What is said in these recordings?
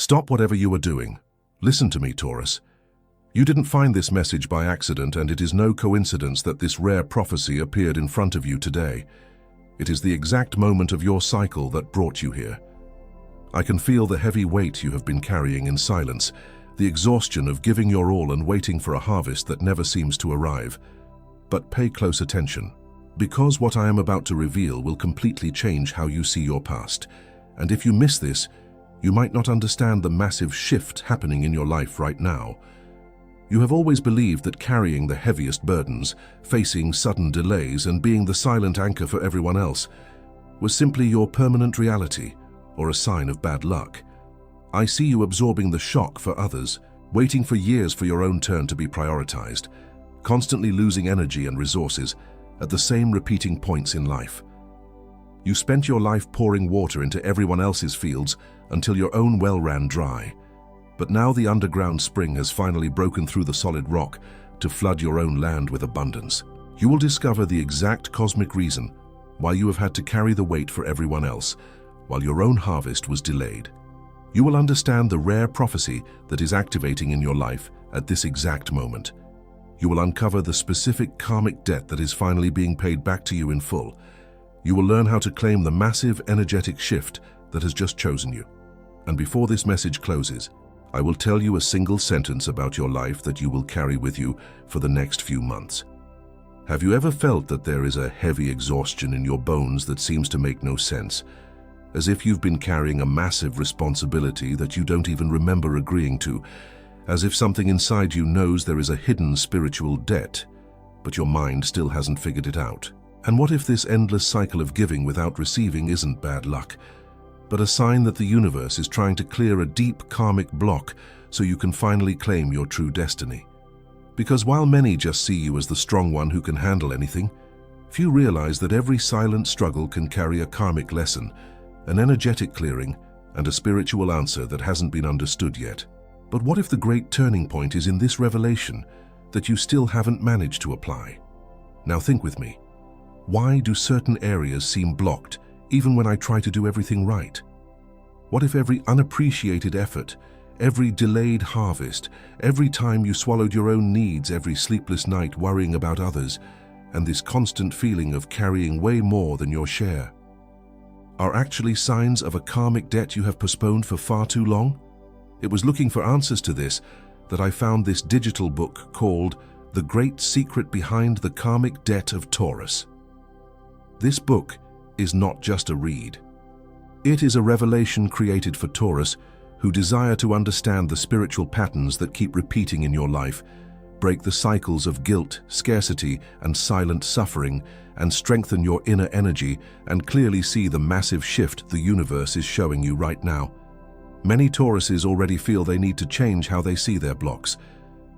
Stop whatever you are doing. Listen to me, Taurus. You didn't find this message by accident, and it is no coincidence that this rare prophecy appeared in front of you today. It is the exact moment of your cycle that brought you here. I can feel the heavy weight you have been carrying in silence, the exhaustion of giving your all and waiting for a harvest that never seems to arrive. But pay close attention, because what I am about to reveal will completely change how you see your past. And if you miss this, you might not understand the massive shift happening in your life right now. You have always believed that carrying the heaviest burdens, facing sudden delays, and being the silent anchor for everyone else was simply your permanent reality or a sign of bad luck. I see you absorbing the shock for others, waiting for years for your own turn to be prioritized, constantly losing energy and resources at the same repeating points in life. You spent your life pouring water into everyone else's fields until your own well ran dry. But now the underground spring has finally broken through the solid rock to flood your own land with abundance. You will discover the exact cosmic reason why you have had to carry the weight for everyone else, while your own harvest was delayed. You will understand the rare prophecy that is activating in your life at this exact moment. You will uncover the specific karmic debt that is finally being paid back to you in full. You will learn how to claim the massive energetic shift that has just chosen you. And before this message closes, I will tell you a single sentence about your life that you will carry with you for the next few months. Have you ever felt that there is a heavy exhaustion in your bones that seems to make no sense? As if you've been carrying a massive responsibility that you don't even remember agreeing to, as if something inside you knows there is a hidden spiritual debt, but your mind still hasn't figured it out. And what if this endless cycle of giving without receiving isn't bad luck, but a sign that the universe is trying to clear a deep karmic block so you can finally claim your true destiny? Because while many just see you as the strong one who can handle anything, few realize that every silent struggle can carry a karmic lesson, an energetic clearing, and a spiritual answer that hasn't been understood yet. But what if the great turning point is in this revelation that you still haven't managed to apply? Now think with me. Why do certain areas seem blocked even when I try to do everything right? What if every unappreciated effort, every delayed harvest, every time you swallowed your own needs, every sleepless night worrying about others, and this constant feeling of carrying way more than your share, are actually signs of a karmic debt you have postponed for far too long? It was looking for answers to this that I found this digital book called The Great Secret Behind the Karmic Debt of Taurus. This book is not just a read. It is a revelation created for Taurus who desire to understand the spiritual patterns that keep repeating in your life, break the cycles of guilt, scarcity, and silent suffering, and strengthen your inner energy and clearly see the massive shift the universe is showing you right now. Many Tauruses already feel they need to change how they see their blocks,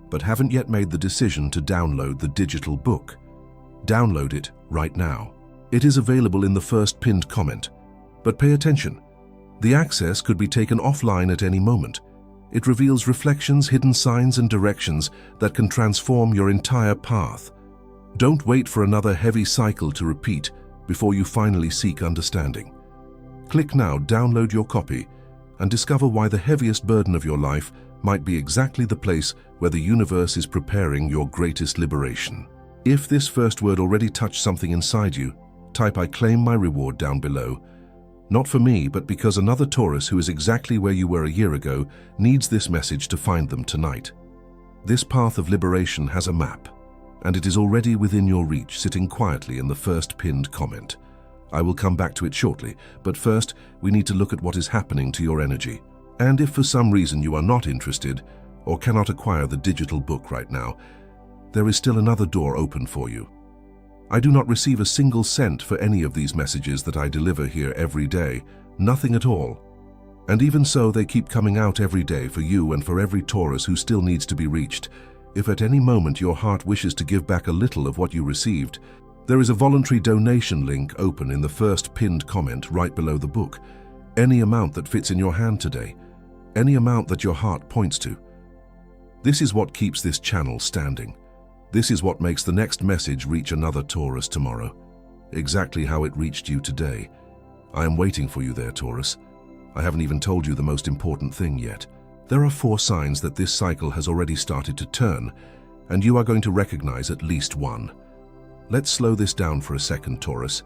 but haven't yet made the decision to download the digital book. Download it right now. It is available in the first pinned comment. But pay attention. The access could be taken offline at any moment. It reveals reflections, hidden signs, and directions that can transform your entire path. Don't wait for another heavy cycle to repeat before you finally seek understanding. Click now, download your copy, and discover why the heaviest burden of your life might be exactly the place where the universe is preparing your greatest liberation. If this first word already touched something inside you, type "I claim my reward" down below. Not for me, but because another Taurus who is exactly where you were a year ago needs this message to find them tonight. This path of liberation has a map, and it is already within your reach, sitting quietly in the first pinned comment. I will come back to it shortly, but first we need to look at what is happening to your energy. And if for some reason you are not interested or cannot acquire the digital book right now, there is still another door open for you. I do not receive a single cent for any of these messages that I deliver here every day, nothing at all. And even so, they keep coming out every day for you and for every Taurus who still needs to be reached. If at any moment your heart wishes to give back a little of what you received, there is a voluntary donation link open in the first pinned comment right below the book. Any amount that fits in your hand today, any amount that your heart points to. This is what keeps this channel standing. This is what makes the next message reach another Taurus tomorrow, exactly how it reached you today. I am waiting for you there, Taurus. I haven't even told you the most important thing yet. There are 4 signs that this cycle has already started to turn, and you are going to recognize at least one. Let's slow this down for a second, Taurus.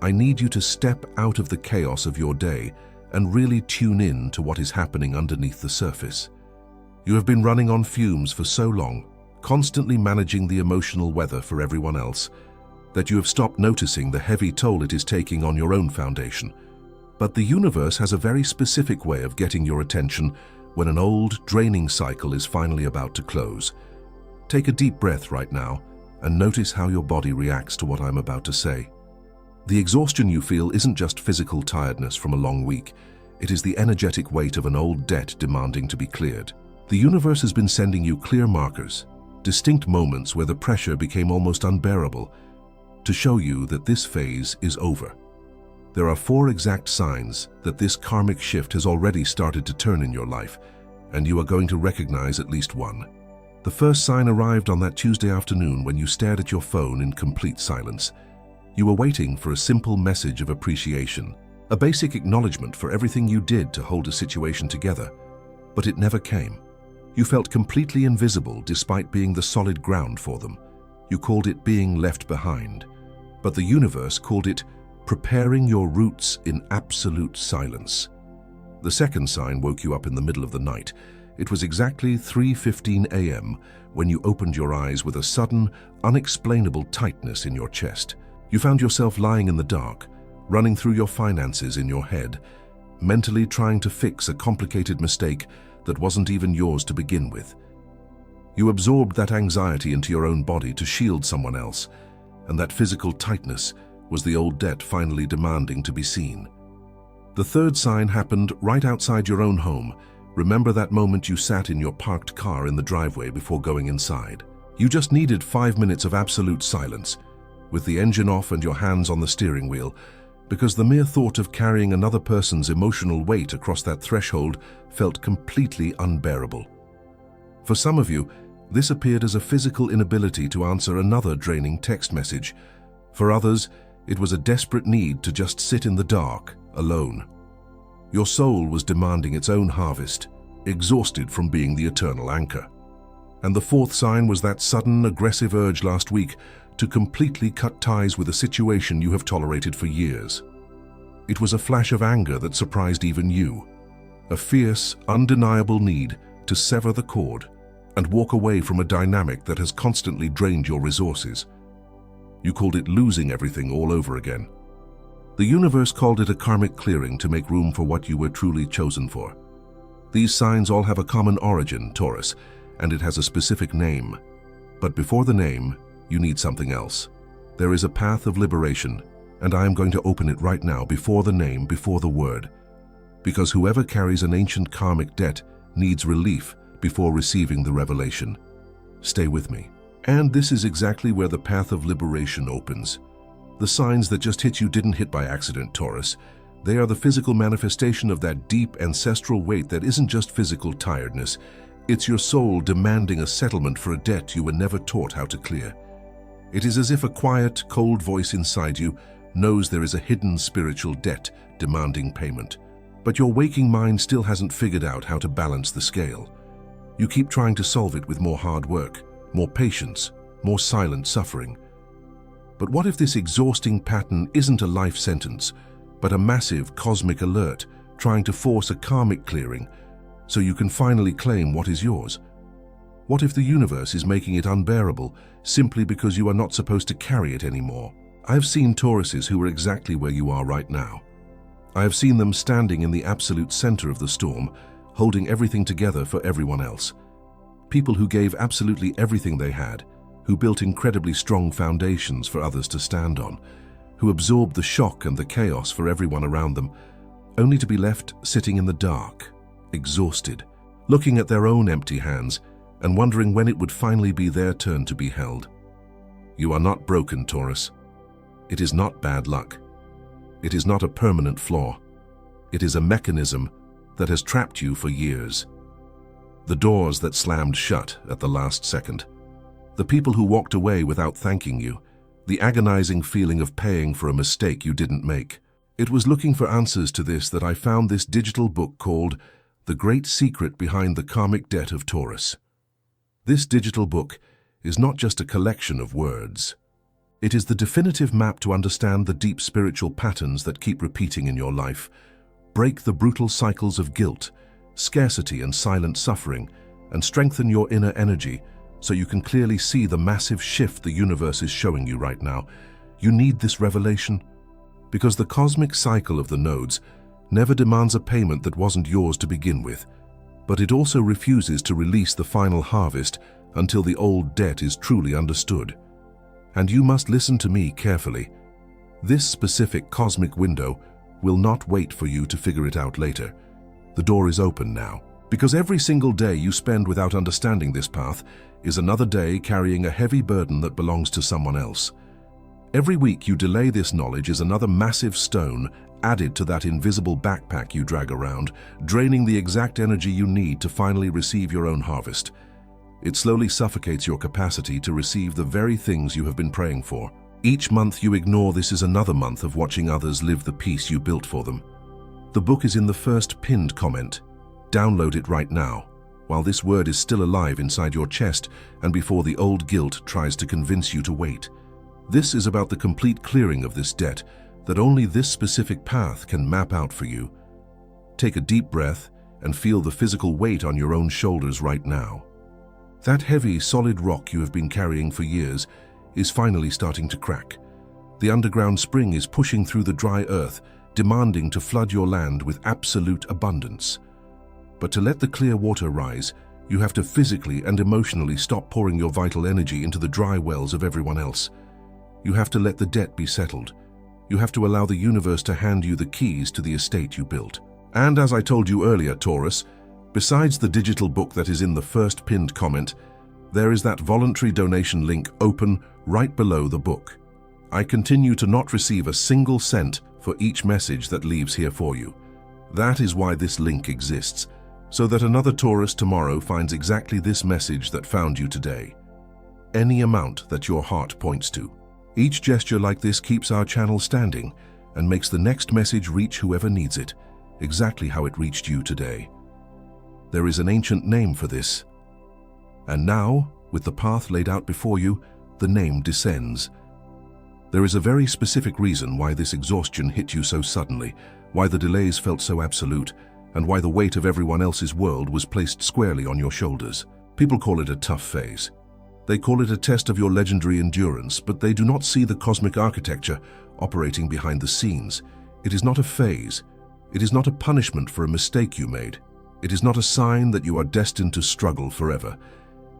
I need you to step out of the chaos of your day and really tune in to what is happening underneath the surface. You have been running on fumes for so long, constantly managing the emotional weather for everyone else, that you have stopped noticing the heavy toll it is taking on your own foundation. But the universe has a very specific way of getting your attention when an old, draining cycle is finally about to close. Take a deep breath right now and notice how your body reacts to what I'm about to say. The exhaustion you feel isn't just physical tiredness from a long week. It is the energetic weight of an old debt demanding to be cleared. The universe has been sending you clear markers, distinct moments where the pressure became almost unbearable, to show you that this phase is over. There are 4 exact signs that this karmic shift has already started to turn in your life, and you are going to recognize at least one. The first sign arrived on that Tuesday afternoon when you stared at your phone in complete silence. You were waiting for a simple message of appreciation, a basic acknowledgement for everything you did to hold a situation together, but it never came. You felt completely invisible despite being the solid ground for them. You called it being left behind, but the universe called it preparing your roots in absolute silence. The second sign woke you up in the middle of the night. It was exactly 3:15 a.m. when you opened your eyes with a sudden, unexplainable tightness in your chest. You found yourself lying in the dark, running through your finances in your head, mentally trying to fix a complicated mistake that wasn't even yours to begin with. You absorbed that anxiety into your own body to shield someone else, and that physical tightness was the old debt finally demanding to be seen. The third sign happened right outside your own home. Remember that moment you sat in your parked car in the driveway before going inside? You just needed 5 minutes of absolute silence, with the engine off and your hands on the steering wheel, because the mere thought of carrying another person's emotional weight across that threshold felt completely unbearable. For some of you, this appeared as a physical inability to answer another draining text message. For others, it was a desperate need to just sit in the dark, alone. Your soul was demanding its own harvest, exhausted from being the eternal anchor. And the fourth sign was that sudden, aggressive urge last week to completely cut ties with a situation you have tolerated for years. It was a flash of anger that surprised even you, a fierce, undeniable need to sever the cord and walk away from a dynamic that has constantly drained your resources. You called it losing everything all over again. The universe called it a karmic clearing to make room for what you were truly chosen for. These signs all have a common origin, Taurus, and it has a specific name. But before the name, you need something else. There is a path of liberation, and I am going to open it right now, before the name, before the word. Because whoever carries an ancient karmic debt needs relief before receiving the revelation. Stay with me. And this is exactly where the path of liberation opens. The signs that just hit you didn't hit by accident, Taurus. They are the physical manifestation of that deep ancestral weight that isn't just physical tiredness. It's your soul demanding a settlement for a debt you were never taught how to clear. It is as if a quiet, cold voice inside you knows there is a hidden spiritual debt demanding payment. But your waking mind still hasn't figured out how to balance the scale. You keep trying to solve it with more hard work, more patience, more silent suffering. But what if this exhausting pattern isn't a life sentence, but a massive cosmic alert trying to force a karmic clearing so you can finally claim what is yours? What if the universe is making it unbearable simply because you are not supposed to carry it anymore? I have seen Tauruses who are exactly where you are right now. I have seen them standing in the absolute center of the storm, holding everything together for everyone else. People who gave absolutely everything they had, who built incredibly strong foundations for others to stand on, who absorbed the shock and the chaos for everyone around them, only to be left sitting in the dark, exhausted, looking at their own empty hands and wondering when it would finally be their turn to be held. You are not broken, Taurus. It is not bad luck. It is not a permanent flaw. It is a mechanism that has trapped you for years. The doors that slammed shut at the last second. The people who walked away without thanking you. The agonizing feeling of paying for a mistake you didn't make. It was looking for answers to this that I found this digital book called The Great Secret Behind the Karmic Debt of Taurus. This digital book is not just a collection of words. It is the definitive map to understand the deep spiritual patterns that keep repeating in your life, break the brutal cycles of guilt, scarcity and silent suffering, and strengthen your inner energy so you can clearly see the massive shift the universe is showing you right now. You need this revelation because the cosmic cycle of the nodes never demands a payment that wasn't yours to begin with, but it also refuses to release the final harvest until the old debt is truly understood. And you must listen to me carefully. This specific cosmic window will not wait for you to figure it out later. The door is open now, because every single day you spend without understanding this path is another day carrying a heavy burden that belongs to someone else. Every week you delay this knowledge is another massive stone added to that invisible backpack you drag around, draining the exact energy you need to finally receive your own harvest. It slowly suffocates your capacity to receive the very things you have been praying for. Each month you ignore this is another month of watching others live the peace you built for them. The book is in the first pinned comment. Download it right now, while this word is still alive inside your chest and before the old guilt tries to convince you to wait. This is about the complete clearing of this debt that only this specific path can map out for you. Take a deep breath and feel the physical weight on your own shoulders right now. That heavy, solid rock you have been carrying for years is finally starting to crack. The underground spring is pushing through the dry earth, demanding to flood your land with absolute abundance. But to let the clear water rise, you have to physically and emotionally stop pouring your vital energy into the dry wells of everyone else. You have to let the debt be settled. You have to allow the universe to hand you the keys to the estate you built. And as I told you earlier, Taurus, besides the digital book that is in the first pinned comment, there is that voluntary donation link open right below the book. I continue to not receive a single cent for each message that leaves here for you. That is why this link exists, so that another Taurus tomorrow finds exactly this message that found you today. Any amount that your heart points to. Each gesture like this keeps our channel standing and makes the next message reach whoever needs it, exactly how it reached you today. There is an ancient name for this. And now, with the path laid out before you, the name descends. There is a very specific reason why this exhaustion hit you so suddenly, why the delays felt so absolute, and why the weight of everyone else's world was placed squarely on your shoulders. People call it a tough phase. They call it a test of your legendary endurance, but they do not see the cosmic architecture operating behind the scenes. It is not a phase. It is not a punishment for a mistake you made. It is not a sign that you are destined to struggle forever.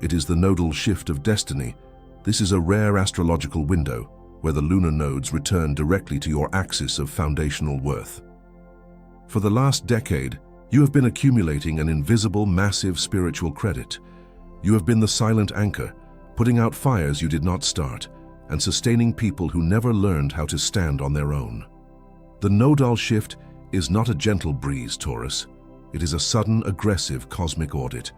It is the nodal shift of destiny. This is a rare astrological window where the lunar nodes return directly to your axis of foundational worth. For the last decade, you have been accumulating an invisible, massive spiritual credit. You have been the silent anchor, putting out fires you did not start, and sustaining people who never learned how to stand on their own. The nodal shift is not a gentle breeze, Taurus. It is a sudden, aggressive cosmic audit.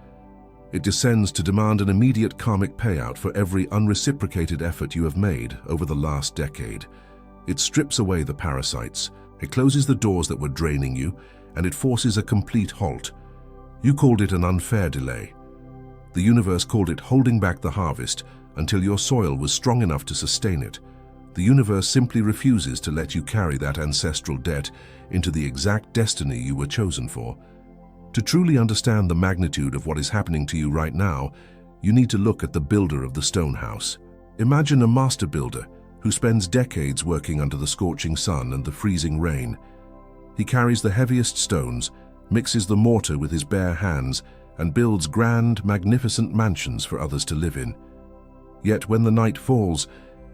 It descends to demand an immediate karmic payout for every unreciprocated effort you have made over the last decade. It strips away the parasites, it closes the doors that were draining you, and it forces a complete halt. You called it an unfair delay. The universe called it holding back the harvest until your soil was strong enough to sustain it. The universe simply refuses to let you carry that ancestral debt into the exact destiny you were chosen for. To truly understand the magnitude of what is happening to you right now, you need to look at the builder of the stone house. Imagine a master builder who spends decades working under the scorching sun and the freezing rain. He carries the heaviest stones, mixes the mortar with his bare hands, and builds grand, magnificent mansions for others to live in. Yet when the night falls,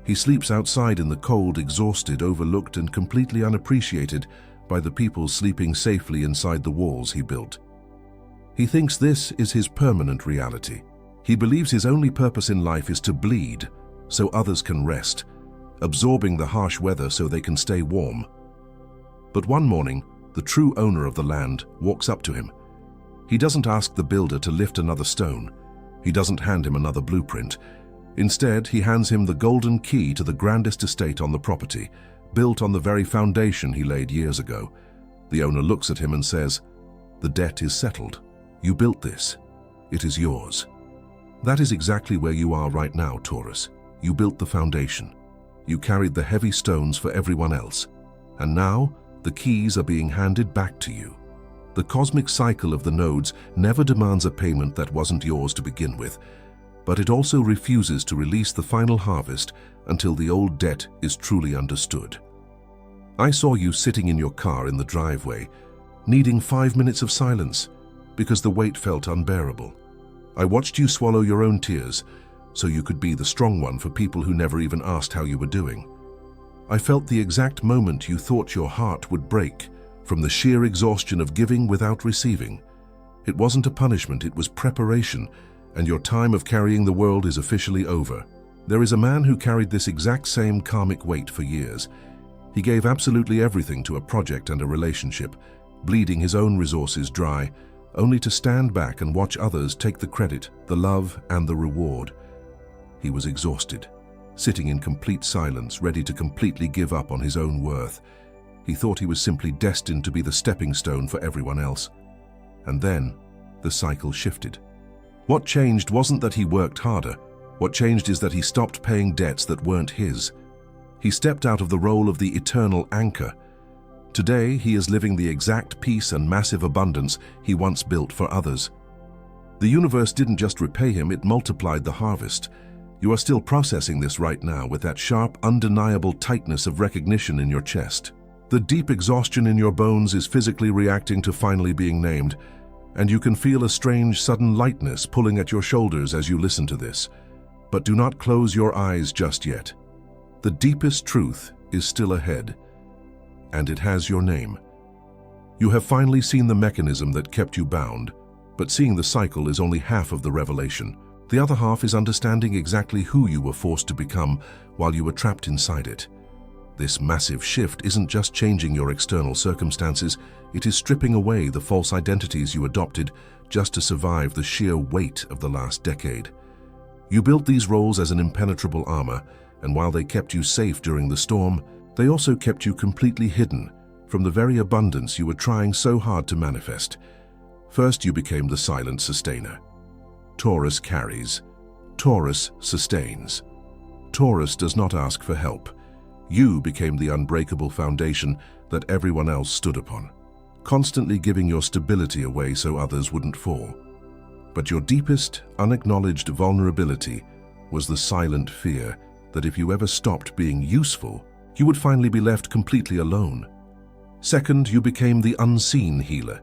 he sleeps outside in the cold, exhausted, overlooked, and completely unappreciated by the people sleeping safely inside the walls he built. He thinks this is his permanent reality. He believes his only purpose in life is to bleed so others can rest, absorbing the harsh weather so they can stay warm. But one morning, the true owner of the land walks up to him. He doesn't ask the builder to lift another stone. He doesn't hand him another blueprint. Instead, he hands him the golden key to the grandest estate on the property, built on the very foundation he laid years ago. The owner looks at him and says, "The debt is settled. You built this. It is yours." That is exactly where you are right now, Taurus. You built the foundation. You carried the heavy stones for everyone else. And now, the keys are being handed back to you. The cosmic cycle of the nodes never demands a payment that wasn't yours to begin with, but it also refuses to release the final harvest until the old debt is truly understood. I saw you sitting in your car in the driveway, needing 5 minutes of silence because the weight felt unbearable. I watched you swallow your own tears so you could be the strong one for people who never even asked how you were doing. I felt the exact moment you thought your heart would break from the sheer exhaustion of giving without receiving. It wasn't a punishment, it was preparation, and your time of carrying the world is officially over. There is a man who carried this exact same karmic weight for years. He gave absolutely everything to a project and a relationship, bleeding his own resources dry, only to stand back and watch others take the credit, the love, and the reward. He was exhausted, sitting in complete silence, ready to completely give up on his own worth. He thought he was simply destined to be the stepping stone for everyone else. And then, the cycle shifted. What changed wasn't that he worked harder. What changed is that he stopped paying debts that weren't his. He stepped out of the role of the eternal anchor. Today, he is living the exact peace and massive abundance he once built for others. The universe didn't just repay him, it multiplied the harvest. You are still processing this right now with that sharp, undeniable tightness of recognition in your chest. The deep exhaustion in your bones is physically reacting to finally being named, and you can feel a strange, sudden lightness pulling at your shoulders as you listen to this. But do not close your eyes just yet. The deepest truth is still ahead, and it has your name. You have finally seen the mechanism that kept you bound, but seeing the cycle is only half of the revelation. The other half is understanding exactly who you were forced to become while you were trapped inside it. This massive shift isn't just changing your external circumstances, it is stripping away the false identities you adopted just to survive the sheer weight of the last decade. You built these roles as an impenetrable armor, and while they kept you safe during the storm, they also kept you completely hidden from the very abundance you were trying so hard to manifest. First, you became the silent sustainer. Taurus carries. Taurus sustains. Taurus does not ask for help. You became the unbreakable foundation that everyone else stood upon, constantly giving your stability away so others wouldn't fall. But your deepest, unacknowledged vulnerability was the silent fear that if you ever stopped being useful, you would finally be left completely alone. Second, you became the unseen healer.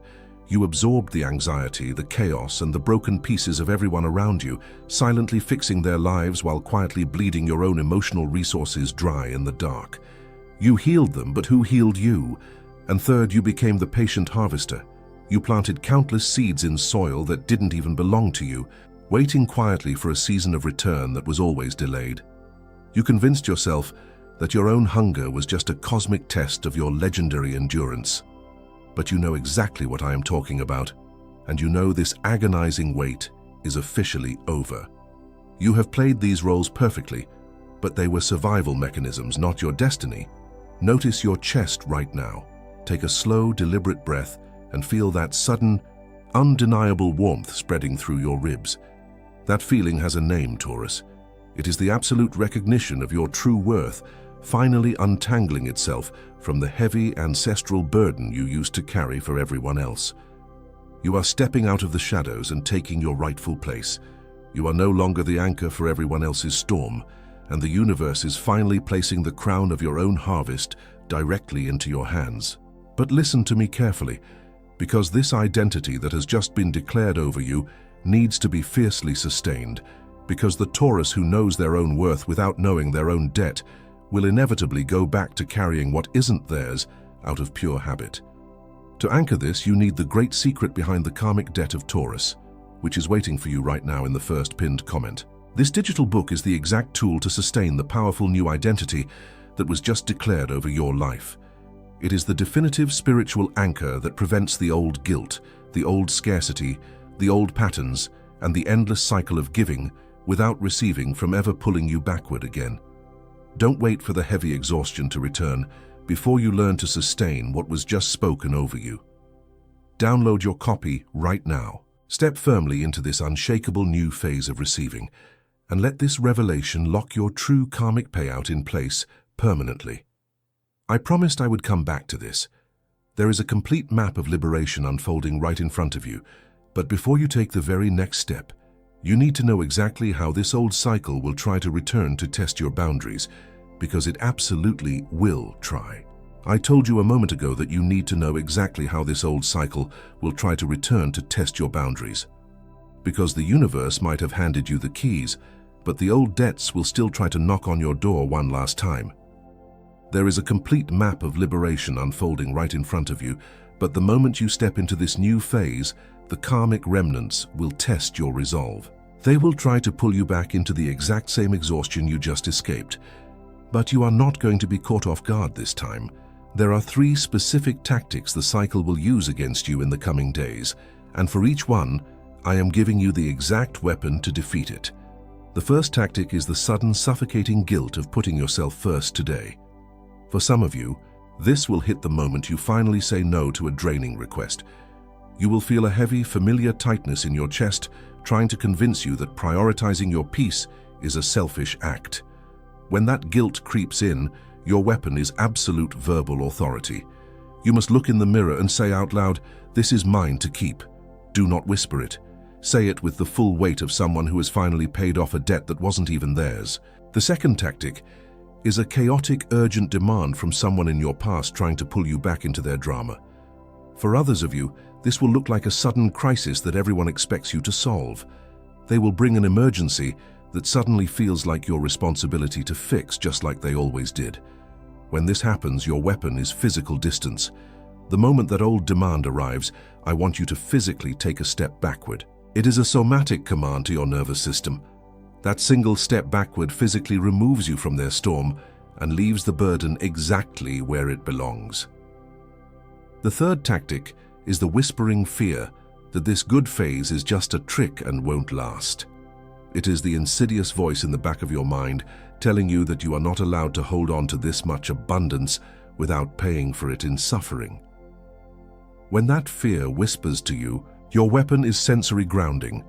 You absorbed the anxiety, the chaos, and the broken pieces of everyone around you, silently fixing their lives while quietly bleeding your own emotional resources dry in the dark. You healed them, but who healed you? And third, you became the patient harvester. You planted countless seeds in soil that didn't even belong to you, waiting quietly for a season of return that was always delayed. You convinced yourself that your own hunger was just a cosmic test of your legendary endurance. But you know exactly what I am talking about, and you know this agonizing wait is officially over. You have played these roles perfectly, but they were survival mechanisms, not your destiny. Notice your chest right now. Take a slow, deliberate breath and feel that sudden, undeniable warmth spreading through your ribs. That feeling has a name, Taurus. It is the absolute recognition of your true worth, finally untangling itself from the heavy ancestral burden you used to carry for everyone else. You are stepping out of the shadows and taking your rightful place. You are no longer the anchor for everyone else's storm, and the universe is finally placing the crown of your own harvest directly into your hands. But listen to me carefully, because this identity that has just been declared over you needs to be fiercely sustained, because the Taurus who knows their own worth without knowing their own debt will inevitably go back to carrying what isn't theirs out of pure habit. To anchor this, you need the great secret behind the karmic debt of Taurus, which is waiting for you right now in the first pinned comment. This digital book is the exact tool to sustain the powerful new identity that was just declared over your life. It is the definitive spiritual anchor that prevents the old guilt, the old scarcity, the old patterns, and the endless cycle of giving without receiving from ever pulling you backward again. Don't wait for the heavy exhaustion to return before you learn to sustain what was just spoken over you. Download your copy right now. Step firmly into this unshakable new phase of receiving, and let this revelation lock your true karmic payout in place permanently. I promised I would come back to this. There is a complete map of liberation unfolding right in front of you, but before you take the very next step, you need to know exactly how this old cycle will try to return to test your boundaries, because it absolutely will try. I told you a moment ago that you need to know exactly how this old cycle will try to return to test your boundaries. Because the universe might have handed you the keys, but the old debts will still try to knock on your door one last time. There is a complete map of liberation unfolding right in front of you, but the moment you step into this new phase, the karmic remnants will test your resolve. They will try to pull you back into the exact same exhaustion you just escaped. But you are not going to be caught off guard this time. There are 3 specific tactics the cycle will use against you in the coming days, and for each one, I am giving you the exact weapon to defeat it. The first tactic is the sudden suffocating guilt of putting yourself first today. For some of you, this will hit the moment you finally say no to a draining request. You will feel a heavy, familiar tightness in your chest, trying to convince you that prioritizing your peace is a selfish act. When that guilt creeps in, your weapon is absolute verbal authority. You must look in the mirror and say out loud, "This is mine to keep." Do not whisper it. Say it with the full weight of someone who has finally paid off a debt that wasn't even theirs. The second tactic is a chaotic, urgent demand from someone in your past trying to pull you back into their drama. For others of you, this will look like a sudden crisis that everyone expects you to solve. They will bring an emergency that suddenly feels like your responsibility to fix, just like they always did. When this happens, your weapon is physical distance. The moment that old demand arrives, I want you to physically take a step backward. It is a somatic command to your nervous system. That single step backward physically removes you from their storm and leaves the burden exactly where it belongs. The third tactic is the whispering fear that this good phase is just a trick and won't last. It is the insidious voice in the back of your mind telling you that you are not allowed to hold on to this much abundance without paying for it in suffering. When that fear whispers to you, your weapon is sensory grounding.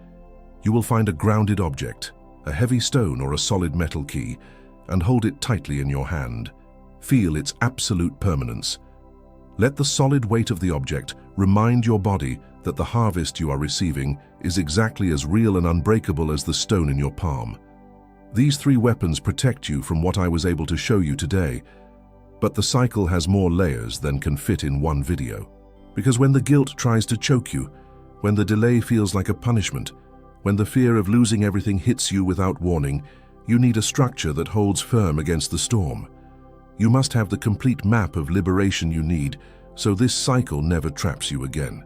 You will find a grounded object, a heavy stone or a solid metal key, and hold it tightly in your hand. Feel its absolute permanence. Let the solid weight of the object remind your body that the harvest you are receiving is exactly as real and unbreakable as the stone in your palm. These 3 weapons protect you from what I was able to show you today, but the cycle has more layers than can fit in one video. Because when the guilt tries to choke you, when the delay feels like a punishment, when the fear of losing everything hits you without warning, you need a structure that holds firm against the storm. You must have the complete map of liberation you need, so this cycle never traps you again.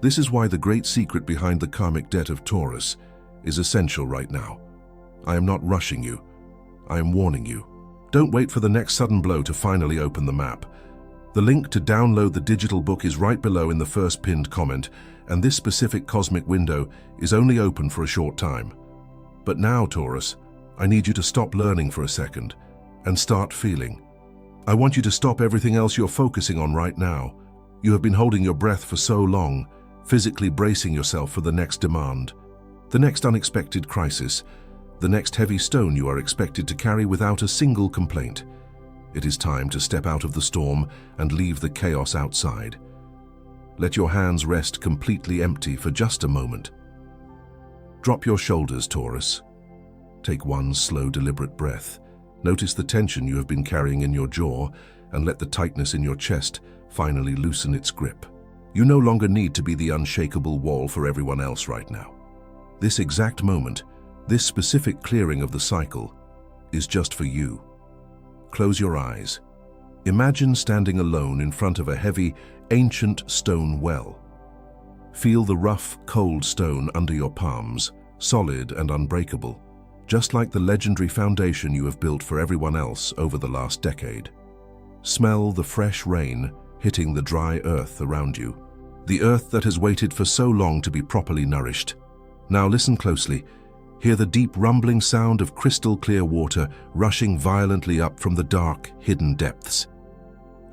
This is why the great secret behind the karmic debt of Taurus is essential right now. I am not rushing you. I am warning you. Don't wait for the next sudden blow to finally open the map. The link to download the digital book is right below in the first pinned comment, and this specific cosmic window is only open for a short time. But now, Taurus, I need you to stop learning for a second and start feeling. I want you to stop everything else you're focusing on right now. You have been holding your breath for so long, physically bracing yourself for the next demand, the next unexpected crisis, the next heavy stone you are expected to carry without a single complaint. It is time to step out of the storm and leave the chaos outside. Let your hands rest completely empty for just a moment. Drop your shoulders, Taurus. Take one slow, deliberate breath. Notice the tension you have been carrying in your jaw and let the tightness in your chest finally loosen its grip. You no longer need to be the unshakable wall for everyone else right now. This exact moment, this specific clearing of the cycle, is just for you. Close your eyes. Imagine standing alone in front of a heavy, ancient stone well. Feel the rough, cold stone under your palms, solid and unbreakable, just like the legendary foundation you have built for everyone else over the last decade. Smell the fresh rain hitting the dry earth around you, the earth that has waited for so long to be properly nourished. Now listen closely. Hear the deep rumbling sound of crystal clear water rushing violently up from the dark, hidden depths.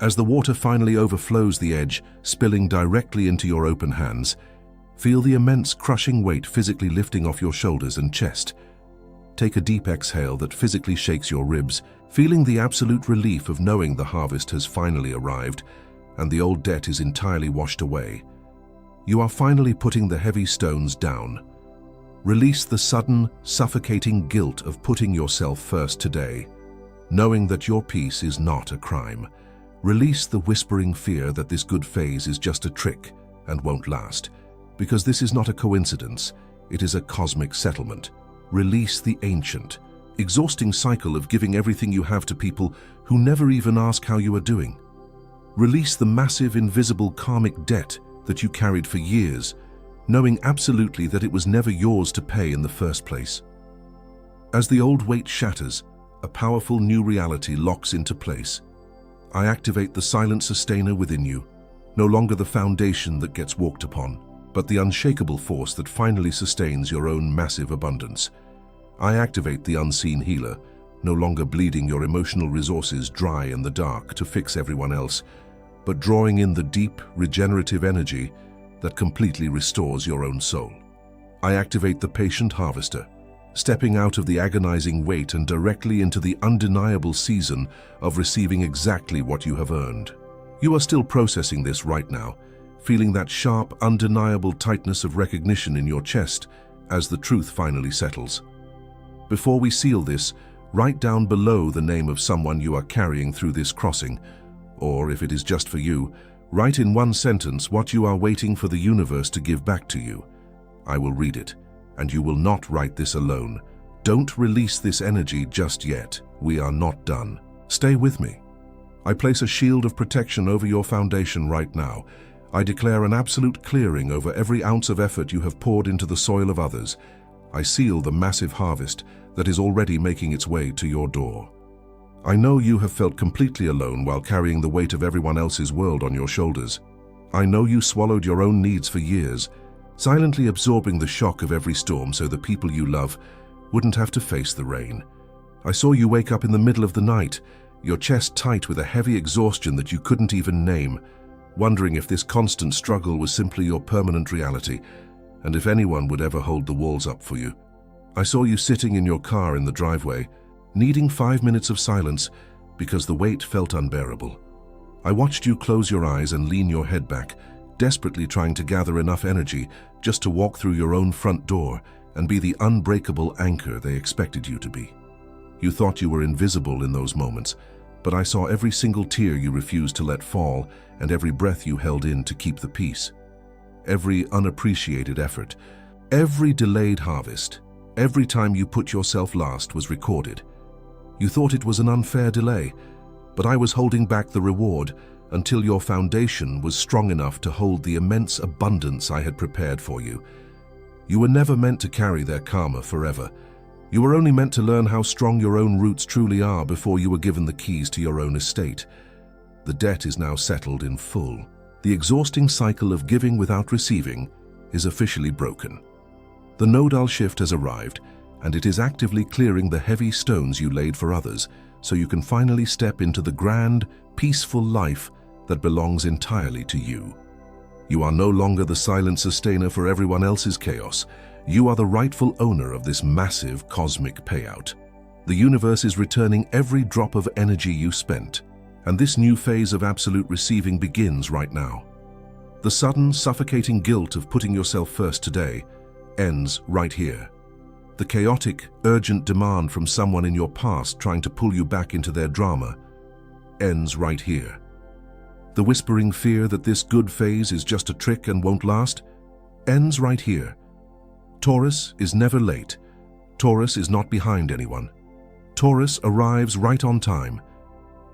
As the water finally overflows the edge, spilling directly into your open hands, feel the immense crushing weight physically lifting off your shoulders and chest. Take a deep exhale that physically shakes your ribs, feeling the absolute relief of knowing the harvest has finally arrived and the old debt is entirely washed away. You are finally putting the heavy stones down. Release the sudden, suffocating guilt of putting yourself first today, knowing that your peace is not a crime. Release the whispering fear that this good phase is just a trick and won't last, because this is not a coincidence, it is a cosmic settlement. Release the ancient, exhausting cycle of giving everything you have to people who never even ask how you are doing. Release the massive, invisible karmic debt that you carried for years, knowing absolutely that it was never yours to pay in the first place. As the old weight shatters, a powerful new reality locks into place. I activate the silent sustainer within you, no longer the foundation that gets walked upon, but the unshakable force that finally sustains your own massive abundance. I activate the unseen healer, no longer bleeding your emotional resources dry in the dark to fix everyone else, but drawing in the deep, regenerative energy that completely restores your own soul. I activate the patient harvester, stepping out of the agonizing wait and directly into the undeniable season of receiving exactly what you have earned. You are still processing this right now, feeling that sharp, undeniable tightness of recognition in your chest as the truth finally settles. Before we seal this, write down below the name of someone you are carrying through this crossing, or if it is just for you, write in one sentence what you are waiting for the universe to give back to you. I will read it, and you will not write this alone. Don't release this energy just yet. We are not done. Stay with me. I place a shield of protection over your foundation right now. I declare an absolute clearing over every ounce of effort you have poured into the soil of others. I seal the massive harvest that is already making its way to your door. I know you have felt completely alone while carrying the weight of everyone else's world on your shoulders. I know you swallowed your own needs for years, silently absorbing the shock of every storm so the people you love wouldn't have to face the rain. I saw you wake up in the middle of the night, your chest tight with a heavy exhaustion that you couldn't even name, wondering if this constant struggle was simply your permanent reality, and if anyone would ever hold the walls up for you. I saw you sitting in your car in the driveway, needing 5 minutes of silence because the weight felt unbearable. I watched you close your eyes and lean your head back, desperately trying to gather enough energy just to walk through your own front door and be the unbreakable anchor they expected you to be. You thought you were invisible in those moments, but I saw every single tear you refused to let fall and every breath you held in to keep the peace. Every unappreciated effort, every delayed harvest, every time you put yourself last was recorded. You thought it was an unfair delay, but I was holding back the reward until your foundation was strong enough to hold the immense abundance I had prepared for you. You were never meant to carry their karma forever. You were only meant to learn how strong your own roots truly are before you were given the keys to your own estate. The debt is now settled in full. The exhausting cycle of giving without receiving is officially broken. The nodal shift has arrived, and it is actively clearing the heavy stones you laid for others, so you can finally step into the grand, peaceful life that belongs entirely to you. You are no longer the silent sustainer for everyone else's chaos. You are the rightful owner of this massive cosmic payout. The universe is returning every drop of energy you spent, and this new phase of absolute receiving begins right now. The sudden, suffocating guilt of putting yourself first today ends right here. The chaotic, urgent demand from someone in your past trying to pull you back into their drama ends right here. The whispering fear that this good phase is just a trick and won't last ends right here. Taurus is never late. Taurus is not behind anyone. Taurus arrives right on time.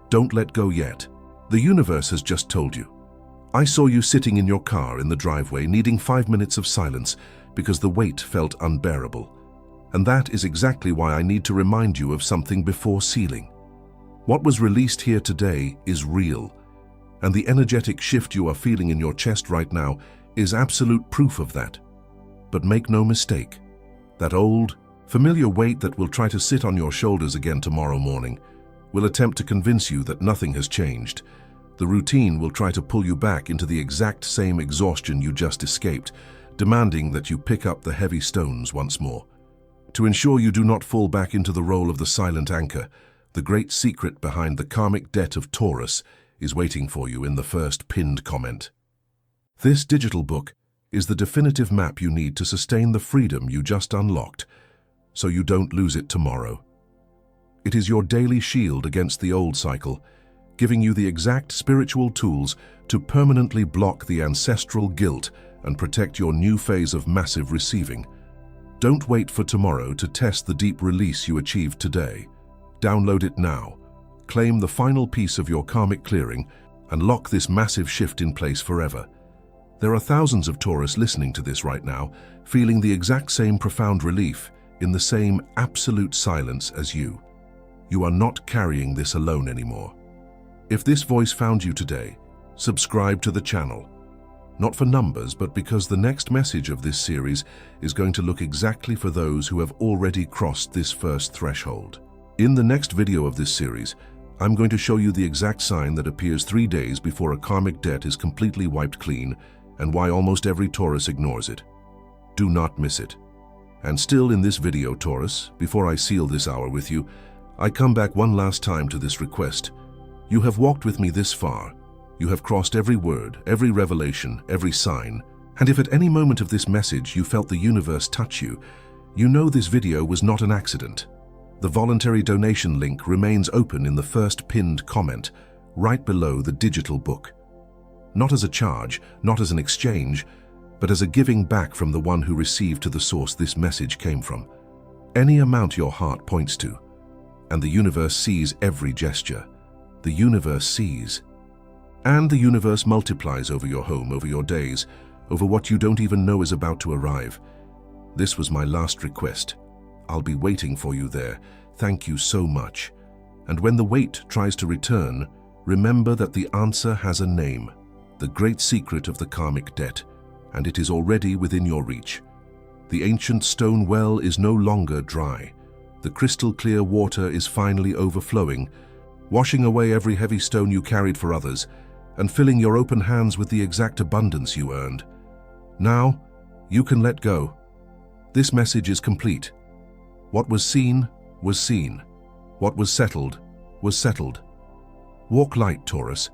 Don't let go yet. The universe has just told you. I saw you sitting in your car in the driveway needing 5 minutes of silence because the weight felt unbearable. And that is exactly why I need to remind you of something before sealing. What was released here today is real, and the energetic shift you are feeling in your chest right now is absolute proof of that. But make no mistake, that old, Familiar weight that will try to sit on your shoulders again tomorrow morning will attempt to convince you that nothing has changed. The routine will try to pull you back into the exact same exhaustion you just escaped, demanding that you pick up the heavy stones once more. To ensure you do not fall back into the role of the silent anchor, the great secret behind the karmic debt of Taurus is waiting for you in the first pinned comment. This digital book is the definitive map you need to sustain the freedom you just unlocked, so you don't lose it tomorrow. It is your daily shield against the old cycle, giving you the exact spiritual tools to permanently block the ancestral guilt and protect your new phase of massive receiving. Don't wait for tomorrow to test the deep release you achieved today. Download it now, claim the final piece of your karmic clearing, and lock this massive shift in place forever. There are thousands of Taurus listening to this right now, feeling the exact same profound relief in the same absolute silence as you. You are not carrying this alone anymore. If this voice found you today, subscribe to the channel. Not for numbers, but because the next message of this series is going to look exactly for those who have already crossed this first threshold. In the next video of this series, I'm going to show you the exact sign that appears 3 days before a karmic debt is completely wiped clean and why almost every Taurus ignores it. Do not miss it. And still in this video, Taurus, before I seal this hour with you, I come back one last time to this request. You have walked with me this far. You have crossed every word, every revelation, every sign. And if at any moment of this message you felt the universe touch you, you know this video was not an accident. The voluntary donation link remains open in the first pinned comment, right below the digital book. Not as a charge, not as an exchange, but as a giving back from the one who received to the source this message came from. Any amount your heart points to, and the universe sees every gesture. The universe sees. And the universe multiplies over your home, over your days, over what you don't even know is about to arrive. This was my last request. I'll be waiting for you there. Thank you so much. And when the wait tries to return, remember that the answer has a name, the great secret of the karmic debt, and it is already within your reach. The ancient stone well is no longer dry. The crystal clear water is finally overflowing, washing away every heavy stone you carried for others, and filling your open hands with the exact abundance you earned. Now, you can let go. This message is complete. What was seen was seen. What was settled was settled. Walk light, Taurus,